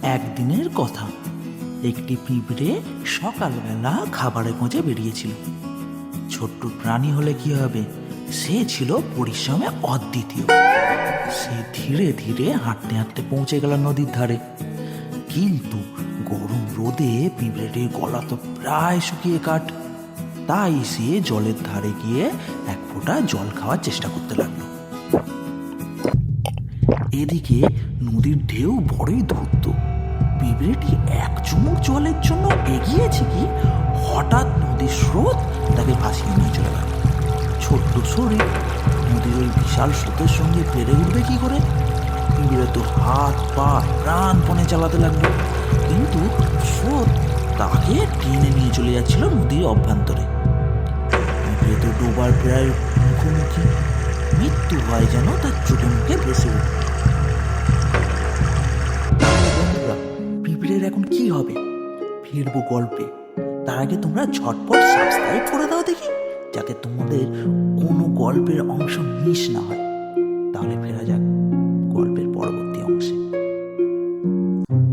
একদিনের কথা, একটি পিঁপড়ে সকালবেলা খাবারের খোঁজে বেরিয়েছিল। ছোট্ট প্রাণী হলে কি হবে, সে ছিল পরিশ্রমে অদ্বিতীয়। সে ধীরে ধীরে হাঁটতে হাঁটতে পৌঁছে গেল নদীর ধারে। কিন্তু গরম রোদে পিঁপড়েটির গলা তো প্রায় শুকিয়ে কাঠ। তাই সে জলের ধারে গিয়ে এক ফোঁটা জল খাওয়ার চেষ্টা করতে লাগলো। এদিকে নদীর ঢেউ বড়ই ধূর্ত। পিঁপড়েটি এক চুমুক জলের জন্য এগিয়েছে কি হঠাৎ নদীর স্রোত তাকে ভাসিয়ে নিয়ে চলে গেল। ছোট্ট শরীর নদীর ওই বিশাল স্রোতের সঙ্গে পেরে উঠবে কি করে? পিঁপড়ে তো হাত পা প্রাণপণে চালাতে লাগলো, কিন্তু স্রোত তাকে টেনে নিয়ে চলে যাচ্ছিল নদীর অভ্যন্তরে। পিঁপড়ে তো ডোবার প্রায় মুখোমুখি, মৃত্যু হয় যেন তার চোখে মুখে ভেসে উঠল। বন্ধুরা, পিঁপড়ের এখন কি হবে? ফিরবো গল্পে। তার আগে তোমরা ঝটপট সাবস্ক্রাইব করে দাও দেখি, যাতে তোমাদের কোনো গল্পের অংশ মিস না হয়। তাহলে ফেরা যাক গল্পের পরবর্তী অংশে।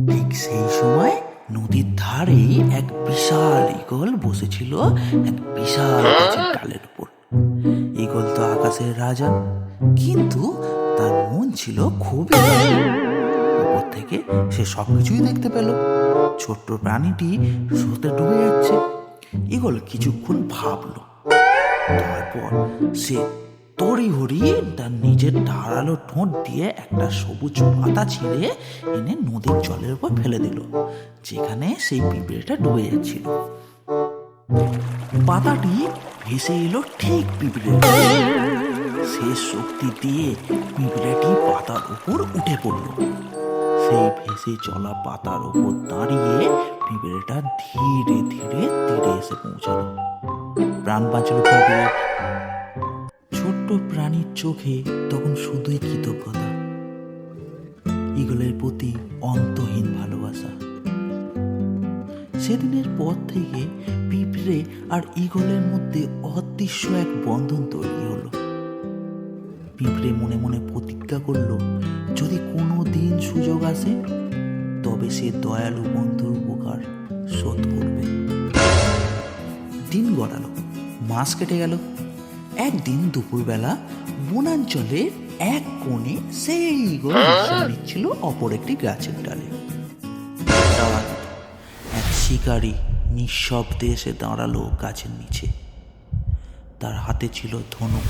ঠিক সেই সময় নদীর ধারে এক বিশাল ঈগল বসেছিল এক বিশাল গাছের ডালের উপর। ঈগল তো আকাশের রাজা, কিন্তু তার মন ছিল খুবই উপর থেকে সে সবকিছুই দেখতে পেল। ছোট্ট প্রাণীটি স্রোতে ডুবে যাচ্ছে। ঈগল কিছুক্ষণ ভাবলো, তারপর সে তড়িঘড়ি তার নিজের ধারালো ঠোঁট দিয়ে একটা সবুজ পাতা ছিঁড়ে এনে নদীর জলের উপর ফেলে দিল, যেখানে সেই পিঁপড়েটা ডুবে যাচ্ছিল। পাতাটি ভেসে এলো ঠিক পিঁপড়ের কাছে। শেষ শক্তি দিয়ে পিঁপড়েটি পাতার উপর উঠে পড়ল। সেই ভেসে চলা পাতার উপর দাঁড়িয়ে পিঁপড়েটা ধীরে ধীরে তীরে এসে পৌঁছালো। প্রাণ বাঁচল পিঁপড়ে। ছোট্ট প্রাণীর চোখে তখন শুধুই কৃতজ্ঞতা, ঈগলের প্রতি অন্তহীন ভালোবাসা। সেদিনের পর থেকে পিঁপড়ে আর ঈগলের মধ্যে অদৃশ্য এক বন্ধন তৈরি হলো। পিঁপড়ে মনে মনে প্রতিজ্ঞা করলো, যদি কোনো দিন সুযোগ আসে তবে সে দয়ালু বন্ধুর উপকার শোধ করবে। দিন গড়ালো, মাস কেটে গেল। একদিন দুপুরবেলা বনাঞ্চলের এক কোণে সেই ঈগল বিশ্রাম নিচ্ছিল অপর একটি গাছের ডালে। এক শিকারী নিঃশব্দে এসে দাঁড়ালো গাছের নিচে। তার হাতে ছিল ধনুক,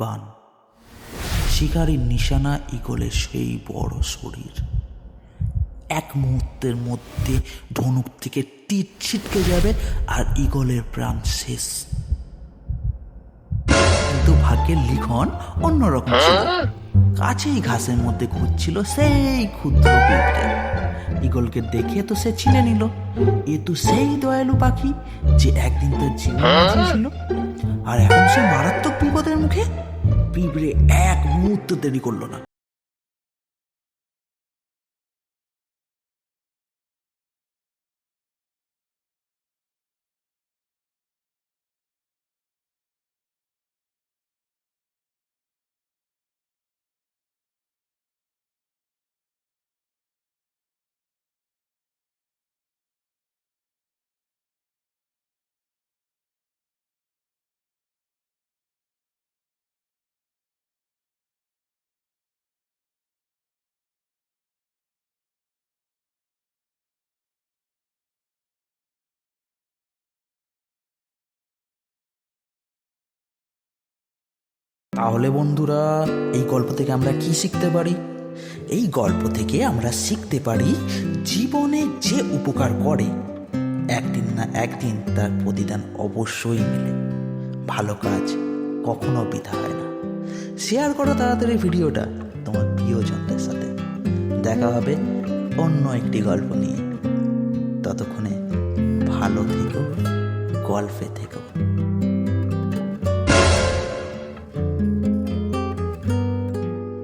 বাণ। শিকারীর নিশানা ঈগলের সেই বড় শরীর। এক মুহূর্তের মধ্যে ধনুক থেকে তীর ছিটকে যাবে আর ঈগলের প্রাণ শেষ। কিন্তু ভাগ্যের লিখন অন্যরকম ছিল। কাছেই ঘাসের মধ্যে ঘুরছিল সেই ক্ষুদ্র পিঁপড়ে। ঈগলকে দেখে তো সে চিনে নিল, এ তো সেই দয়ালু পাখি যে একদিন তার জীবন বাঁচিয়েছিল। আর এখন সে মারাত্মক বিপদের মুখে। পিঁপড়ে এক মুহূর্ত দেরি করলো না। তাহলে বন্ধুরা, এই গল্প থেকে আমরা কি শিখতে পারি? এই গল্প থেকে আমরা শিখতে পারি, জীবনে যে উপকার করে একদিন না একদিন তার প্রতিদান অবশ্যই মেলে। ভালো কাজ কখনো বৃথা হয় না। শেয়ার করো তাড়াতাড়ি ভিডিওটা তোমার প্রিয়জনদের সাথে। দেখা হবে অন্য একটি গল্প নিয়ে। ততক্ষণে ভালো থেকো, গল্পে থেকো।